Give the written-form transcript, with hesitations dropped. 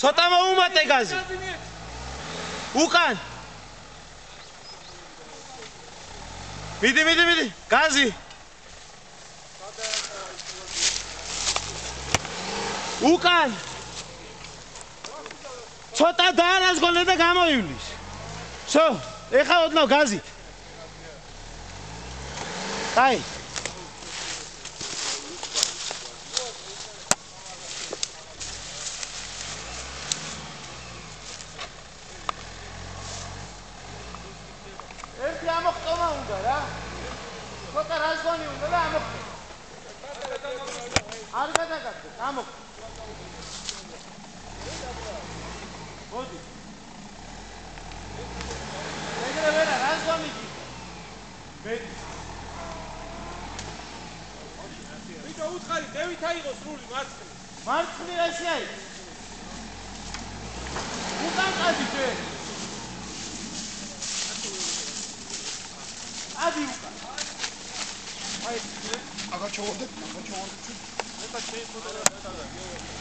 ცოტა მოუმატე გაზი. უკან. მიდი, გაზი. უკან. ცოტა დაარაზგონე და გამოივლის. всё, ეხა ოდნავ გაზი. აი. ერთი ამოხტომა უნდა რა. ცოტა რაზგონი უნდა და ამოხტო. არ გადაგაგდე, ამოხტო. მოდი. ეგრე ვერა, რაზგონი კი. მეტი. ვიდო უთხარი, დევით აიღო სრული მარცხნივ. მარცხნივ ესე არის. უკან ყადი ჯე. ადი უკან. აი, აგა ჩოვოდე. ეხა შეიძლება